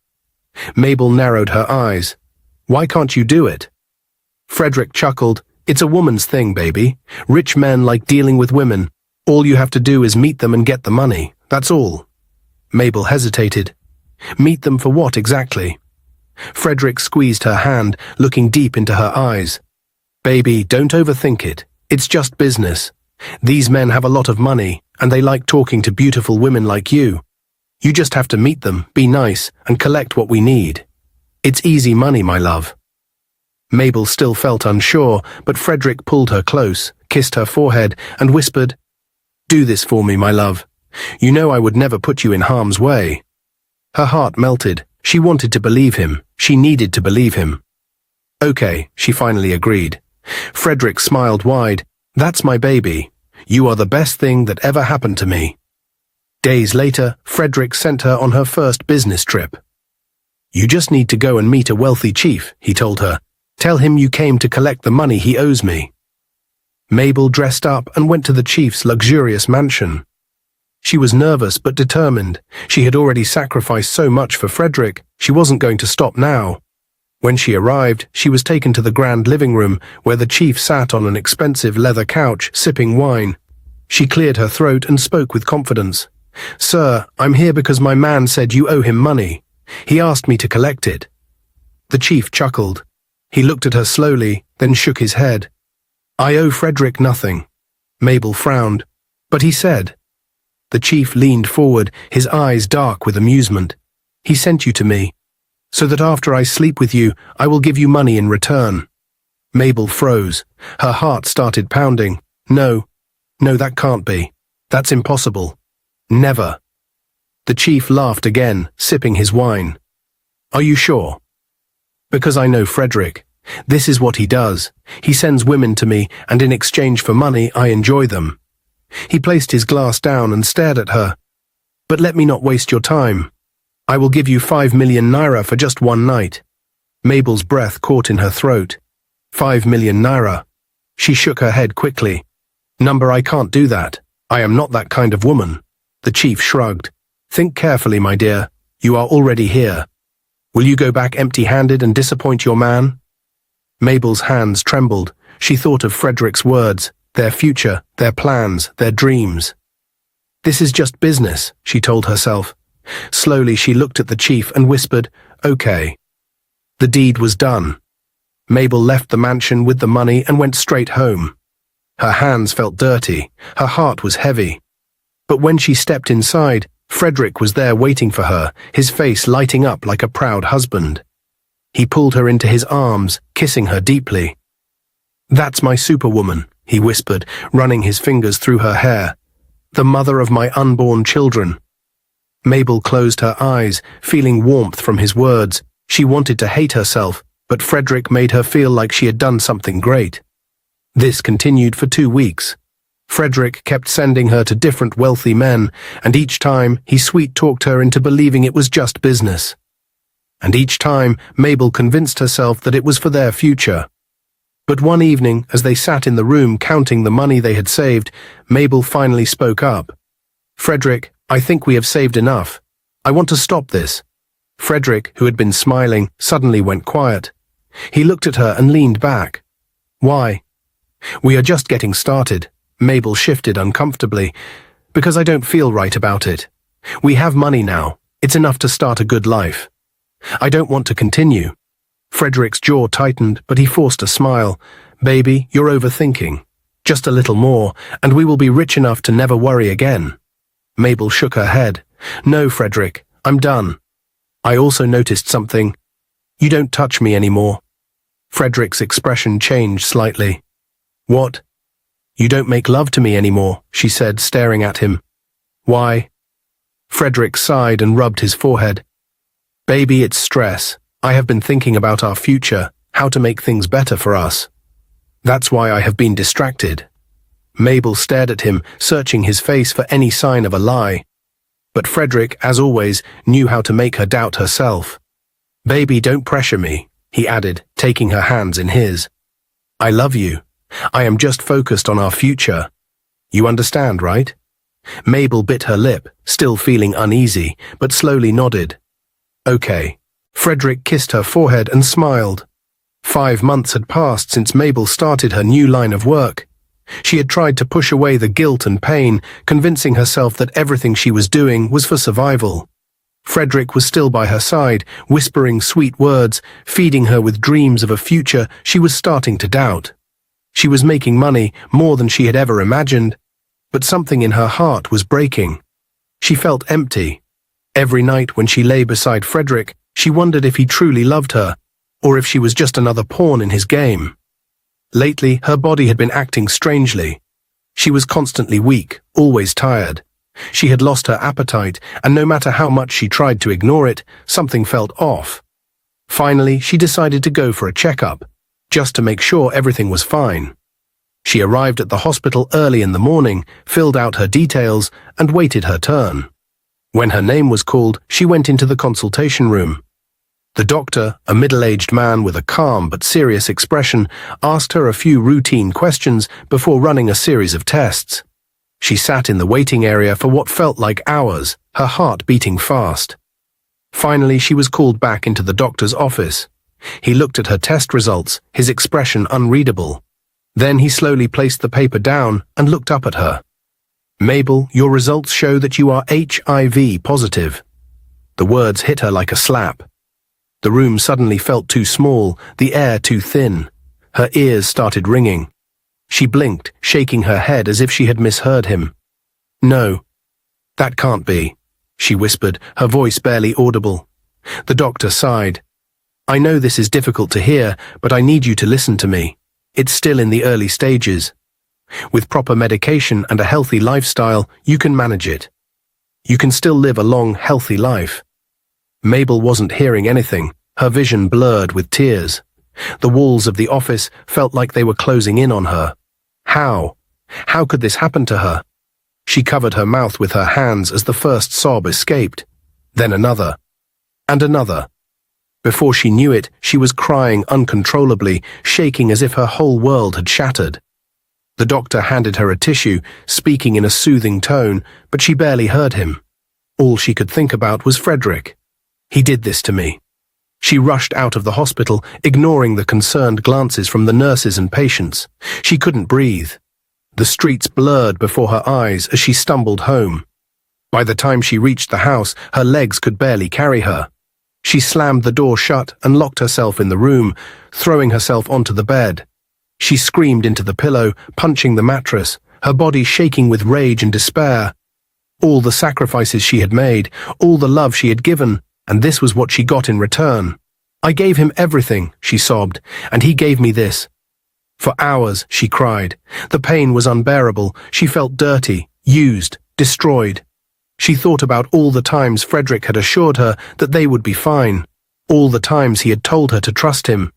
Mabel narrowed her eyes. Why can't you do it? Frederick chuckled. It's a woman's thing, baby. Rich men like dealing with women. All you have to do is meet them and get the money. That's all. Mabel hesitated. Meet them for what exactly? Frederick squeezed her hand, looking deep into her eyes. Baby, don't overthink it. It's just business. These men have a lot of money, and they like talking to beautiful women like you. You just have to meet them, be nice, and collect what we need. It's easy money, my love. Mabel still felt unsure, but Frederick pulled her close, kissed her forehead, and whispered, Do this for me, my love. You know I would never put you in harm's way. Her heart melted. She wanted to believe him. She needed to believe him. Okay, she finally agreed. Frederick smiled wide. That's my baby. You are the best thing that ever happened to me. Days later, Frederick sent her on her first business trip. You just need to go and meet a wealthy chief, he told her. Tell him you came to collect the money he owes me. Mabel dressed up and went to the chief's luxurious mansion. She was nervous but determined. She had already sacrificed so much for Frederick. She wasn't going to stop now. When she arrived, she was taken to the grand living room, where the chief sat on an expensive leather couch, sipping wine. She cleared her throat and spoke with confidence. Sir, I'm here because my man said you owe him money. He asked me to collect it. The chief chuckled. He looked at her slowly, then shook his head. I owe Frederick nothing. Mabel frowned. But he said. The chief leaned forward, his eyes dark with amusement. He sent you to me, so that after I sleep with you, I will give you money in return. Mabel froze. Her heart started pounding. No, that can't be. That's impossible. Never. The chief laughed again, sipping his wine. Are you sure? Because I know Frederick. This is what he does. He sends women to me, and in exchange for money, I enjoy them. He placed his glass down and stared at her. But let me not waste your time. I will give you 5 million naira for just one night. Mabel's breath caught in her throat. 5 million naira. She shook her head quickly. Number, I can't do that. I am not that kind of woman. The chief shrugged. Think carefully, my dear. You are already here. Will you go back empty-handed and disappoint your man? Mabel's hands trembled. She thought of Frederick's words. their future, their plans, their dreams. This is just business, she told herself. Slowly she looked at the chief and whispered, "Okay." The deed was done. Mabel left the mansion with the money and went straight home. Her hands felt dirty, her heart was heavy. But when she stepped inside, Frederick was there waiting for her, his face lighting up like a proud husband. He pulled her into his arms, kissing her deeply. "That's my superwoman," he whispered, running his fingers through her hair. "The mother of my unborn children." Mabel closed her eyes, feeling warmth from his words. She wanted to hate herself, but Frederick made her feel like she had done something great. This continued for 2 weeks. Frederick kept sending her to different wealthy men, and each time he sweet-talked her into believing it was just business. And each time Mabel convinced herself that it was for their future. But one evening, as they sat in the room counting the money they had saved, Mabel finally spoke up. "Frederick, I think we have saved enough. I want to stop this." Frederick, who had been smiling, suddenly went quiet. He looked at her and leaned back. "Why?" "We are just getting started." Mabel shifted uncomfortably. "Because I don't feel right about it. We have money now. It's enough to start a good life. I don't want to continue." Frederick's jaw tightened, but he forced a smile. "Baby, you're overthinking. Just a little more, and we will be rich enough to never worry again." Mabel shook her head. "No, Frederick, I'm done. I also noticed something. You don't touch me anymore." Frederick's expression changed slightly. "What?" "You don't make love to me anymore," she said, staring at him. "Why?" Frederick sighed and rubbed his forehead. "Baby, it's stress. I have been thinking about our future, how to make things better for us. That's why I have been distracted." Mabel stared at him, searching his face for any sign of a lie. But Frederick, as always, knew how to make her doubt herself. "Baby, don't pressure me," he added, taking her hands in his. "I love you. I am just focused on our future. You understand, right?" Mabel bit her lip, still feeling uneasy, but slowly nodded. "Okay." Frederick kissed her forehead and smiled. 5 months had passed since Mabel started her new line of work. She had tried to push away the guilt and pain, convincing herself that everything she was doing was for survival. Frederick was still by her side, whispering sweet words, feeding her with dreams of a future she was starting to doubt. She was making money, more than she had ever imagined, but something in her heart was breaking. She felt empty. Every night when she lay beside Frederick, she wondered if he truly loved her, or if she was just another pawn in his game. Lately, her body had been acting strangely. She was constantly weak, always tired. She had lost her appetite, and no matter how much she tried to ignore it, something felt off. Finally, she decided to go for a checkup, just to make sure everything was fine. She arrived at the hospital early in the morning, filled out her details, and waited her turn. When her name was called, she went into the consultation room. The doctor, a middle-aged man with a calm but serious expression, asked her a few routine questions before running a series of tests. She sat in the waiting area for what felt like hours, her heart beating fast. Finally, she was called back into the doctor's office. He looked at her test results, his expression unreadable. Then he slowly placed the paper down and looked up at her. "Mabel, your results show that you are HIV positive." The words hit her like a slap. The room suddenly felt too small, the air too thin. Her ears started ringing. She blinked, shaking her head as if she had misheard him. "No, that can't be," she whispered, her voice barely audible. The doctor sighed. "I know this is difficult to hear, but I need you to listen to me. It's still in the early stages. With proper medication and a healthy lifestyle, you can manage it. You can still live a long, healthy life." Mabel wasn't hearing anything, her vision blurred with tears. The walls of the office felt like they were closing in on her. How? How could this happen to her? She covered her mouth with her hands as the first sob escaped. Then another. And another. Before she knew it, she was crying uncontrollably, shaking as if her whole world had shattered. The doctor handed her a tissue, speaking in a soothing tone, but she barely heard him. All she could think about was Frederick. "He did this to me." She rushed out of the hospital, ignoring the concerned glances from the nurses and patients. She couldn't breathe. The streets blurred before her eyes as she stumbled home. By the time she reached the house, her legs could barely carry her. She slammed the door shut and locked herself in the room, throwing herself onto the bed. She screamed into the pillow, punching the mattress, her body shaking with rage and despair. All the sacrifices she had made, all the love she had given, and this was what she got in return. I gave him everything, she sobbed, and he gave me this. For hours, she cried. The pain was unbearable. She felt dirty, used, destroyed. She thought about all the times Frederick had assured her that they would be fine, all the times he had told her to trust him.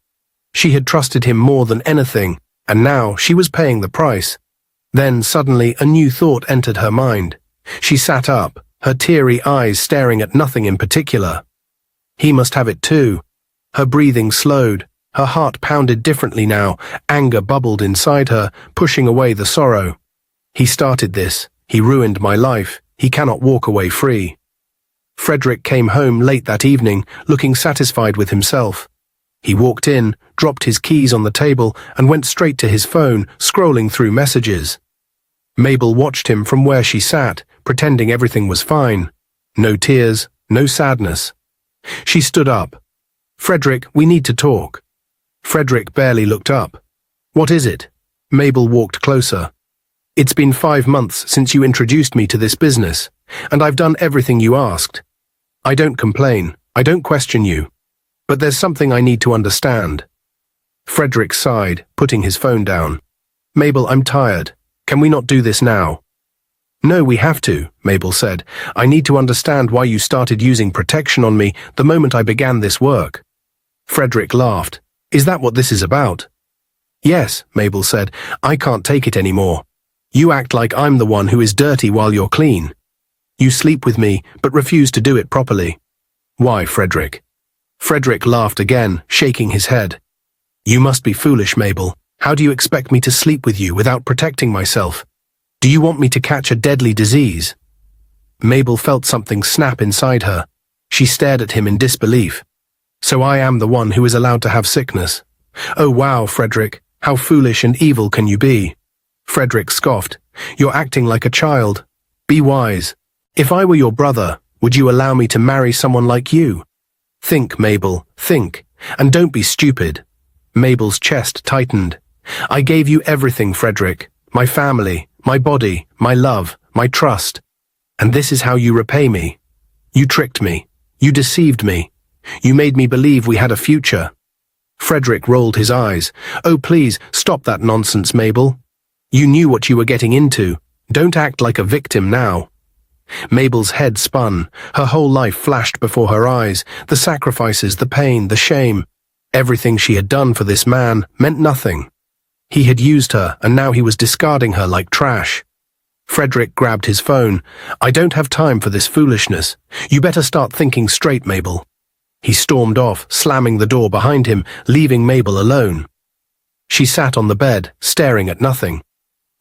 She had trusted him more than anything, and now she was paying the price. Then suddenly a new thought entered her mind. She sat up, her teary eyes staring at nothing in particular. He must have it too. Her breathing slowed. Her heart pounded differently now. Anger bubbled inside her, pushing away the sorrow. He started this. He ruined my life. He cannot walk away free. Frederick came home late that evening, looking satisfied with himself. He walked in, dropped his keys on the table, and went straight to his phone, scrolling through messages. Mabel watched him from where she sat, pretending everything was fine. No tears, no sadness. She stood up. "Frederick, we need to talk." Frederick barely looked up. "What is it?" Mabel walked closer. "It's been 5 months since you introduced me to this business, and I've done everything you asked. I don't complain. I don't question you. But there's something I need to understand." Frederick sighed, putting his phone down. "Mabel, I'm tired. Can we not do this now?" "No, we have to," Mabel said. "I need to understand why you started using protection on me the moment I began this work." Frederick laughed. "Is that what this is about?" "Yes," Mabel said. "I can't take it anymore. You act like I'm the one who is dirty while you're clean. You sleep with me, but refuse to do it properly." "Why, Frederick?" Frederick laughed again, shaking his head. "You must be foolish, Mabel. How do you expect me to sleep with you without protecting myself? Do you want me to catch a deadly disease?" Mabel felt something snap inside her. She stared at him in disbelief. "So I am the one who is allowed to have sickness? Oh wow, Frederick, how foolish and evil can you be?" Frederick scoffed. "You're acting like a child. Be wise. If I were your brother, would you allow me to marry someone like you? Think, Mabel, think, and don't be stupid." Mabel's chest tightened. "I gave you everything, Frederick. My family, my body, my love, my trust. And this is how you repay me. You tricked me. You deceived me. You made me believe we had a future." Frederick rolled his eyes. "Oh, please, stop that nonsense, Mabel. You knew what you were getting into. Don't act like a victim now." Mabel's head spun. Her whole life flashed before her eyes. The sacrifices, the pain, the shame. Everything she had done for this man meant nothing. He had used her, and now he was discarding her like trash. Frederick grabbed his phone. "I don't have time for this foolishness. You better start thinking straight, Mabel." He stormed off, slamming the door behind him, leaving Mabel alone. She sat on the bed, staring at nothing.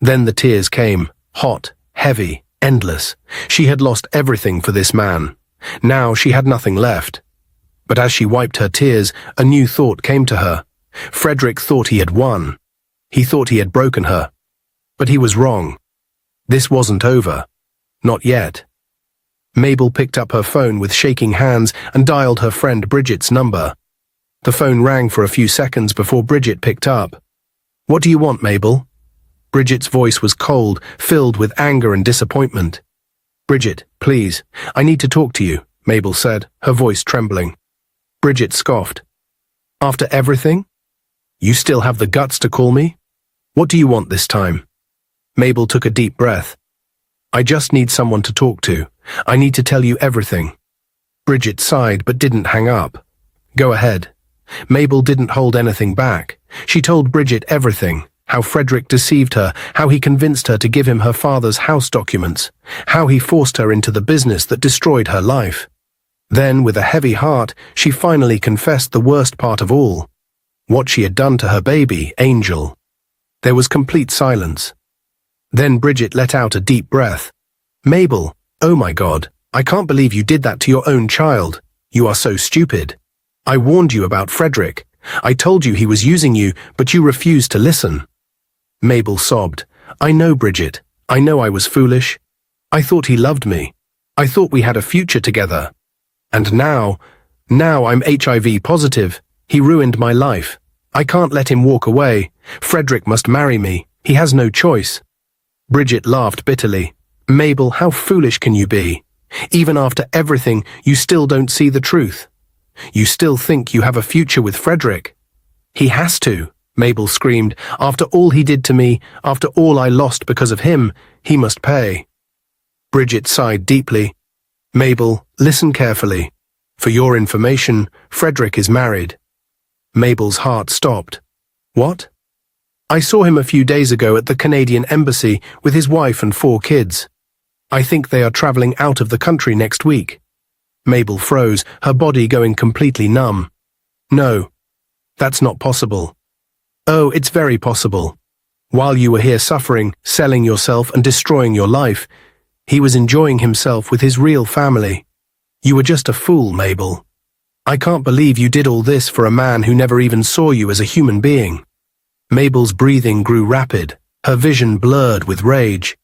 Then the tears came, hot, heavy, endless. She had lost everything for this man. Now she had nothing left. But as she wiped her tears, a new thought came to her. Frederick thought he had won. He thought he had broken her. But he was wrong. This wasn't over. Not yet. Mabel picked up her phone with shaking hands and dialed her friend Bridget's number. The phone rang for a few seconds before Bridget picked up. "What do you want, Mabel?" Bridget's voice was cold, filled with anger and disappointment. "Bridget, please, I need to talk to you," Mabel said, her voice trembling. Bridget scoffed. "After everything? You still have the guts to call me? What do you want this time?" Mabel took a deep breath. "I just need someone to talk to. I need to tell you everything." Bridget sighed but didn't hang up. "Go ahead." Mabel didn't hold anything back. She told Bridget everything. How Frederick deceived her, how he convinced her to give him her father's house documents, how he forced her into the business that destroyed her life. Then, with a heavy heart, she finally confessed the worst part of all. What she had done to her baby, Angel. There was complete silence. Then Bridget let out a deep breath. "Mabel, oh my God, I can't believe you did that to your own child. You are so stupid. I warned you about Frederick. I told you he was using you, but you refused to listen." Mabel sobbed. I know, Bridget. I know I was foolish. I thought he loved me. I thought we had a future together. And now I'm HIV positive. He ruined my life. I can't let him walk away. Frederick must marry me. He has no choice. Bridget laughed bitterly. Mabel, how foolish can you be? Even after everything, you still don't see the truth. You still think you have a future with Frederick. He has to, Mabel screamed. After all he did to me, after all I lost because of him, he must pay. Bridget sighed deeply. Mabel, listen carefully. For your information, Frederick is married. Mabel's heart stopped. What? I saw him a few days ago at the Canadian Embassy with his wife and 4 kids. I think they are traveling out of the country next week. Mabel froze, her body going completely numb. No, that's not possible. Oh, it's very possible. While you were here suffering, selling yourself and destroying your life, he was enjoying himself with his real family. You were just a fool, Mabel. I can't believe you did all this for a man who never even saw you as a human being. Mabel's breathing grew rapid, her vision blurred with rage.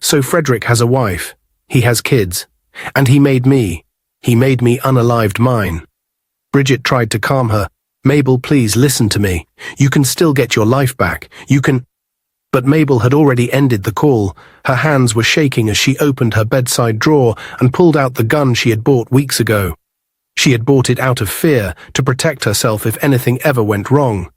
So Frederick has a wife, he has kids, and he made me unalived mine. Bridget tried to calm her. Mabel, please listen to me. You can still get your life back. You can... But Mabel had already ended the call. Her hands were shaking as she opened her bedside drawer and pulled out the gun she had bought weeks ago. She had bought it out of fear, to protect herself if anything ever went wrong.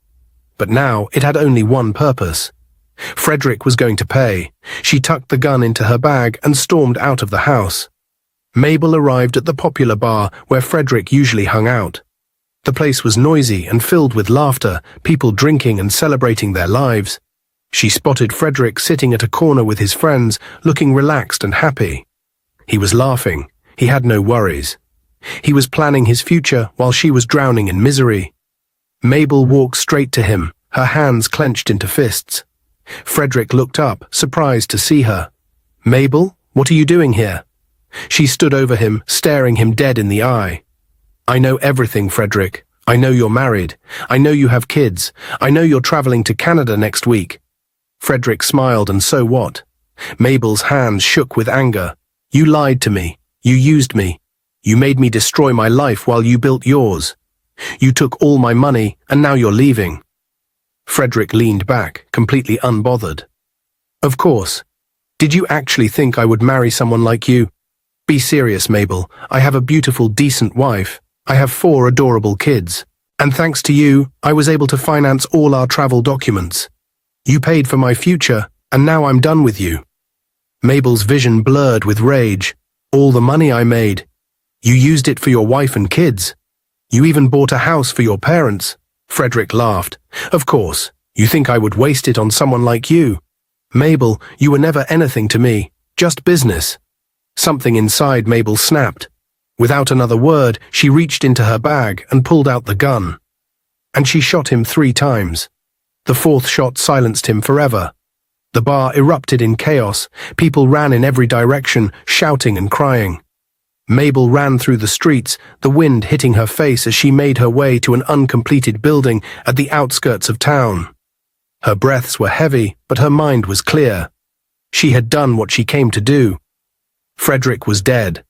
But now it had only one purpose. Frederick was going to pay. She tucked the gun into her bag and stormed out of the house. Mabel arrived at the popular bar where Frederick usually hung out. The place was noisy and filled with laughter, people drinking and celebrating their lives. She spotted Frederick sitting at a corner with his friends, looking relaxed and happy. He was laughing. He had no worries. He was planning his future while she was drowning in misery. Mabel walked straight to him, her hands clenched into fists. Frederick looked up, surprised to see her. Mabel, what are you doing here? She stood over him, staring him dead in the eye. I know everything, Frederick. I know you're married. I know you have kids. I know you're traveling to Canada next week. Frederick smiled, and so what? Mabel's hands shook with anger. You lied to me. You used me. You made me destroy my life while you built yours. You took all my money, and now you're leaving. Frederick leaned back, completely unbothered. Of course. Did you actually think I would marry someone like you? Be serious, Mabel. I have a beautiful, decent wife. I have 4 adorable kids. And thanks to you, I was able to finance all our travel documents. You paid for my future, and now I'm done with you. Mabel's vision blurred with rage. All the money I made. You used it for your wife and kids. You even bought a house for your parents. Frederick laughed. Of course, you think I would waste it on someone like you. Mabel, you were never anything to me, just business. Something inside Mabel snapped. Without another word, she reached into her bag and pulled out the gun. And she shot him 3 times. The 4th shot silenced him forever. The bar erupted in chaos. People ran in every direction, shouting and crying. Mabel ran through the streets, the wind hitting her face as she made her way to an uncompleted building at the outskirts of town. Her breaths were heavy, but her mind was clear. She had done what she came to do. Frederick was dead.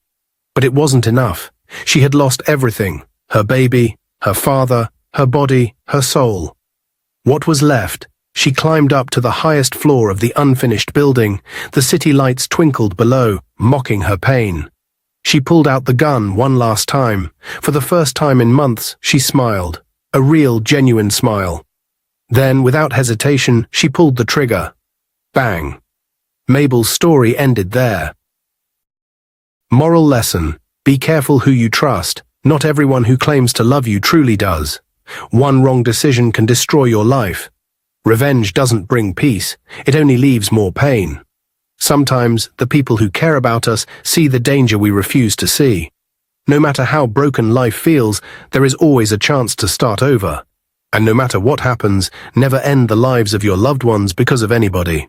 But it wasn't enough. She had lost everything: her baby, her father, her body, her soul. What was left? She climbed up to the highest floor of the unfinished building. The city lights twinkled below, mocking her pain. She pulled out the gun one last time. For the first time in months, she smiled. A real, genuine smile. Then, without hesitation, she pulled the trigger. Bang. Mabel's story ended there. Moral lesson: be careful who you trust. Not everyone who claims to love you truly does. One wrong decision can destroy your life. Revenge doesn't bring peace, it only leaves more pain. Sometimes, the people who care about us see the danger we refuse to see. No matter how broken life feels, there is always a chance to start over. And no matter what happens, never end the lives of your loved ones because of anybody.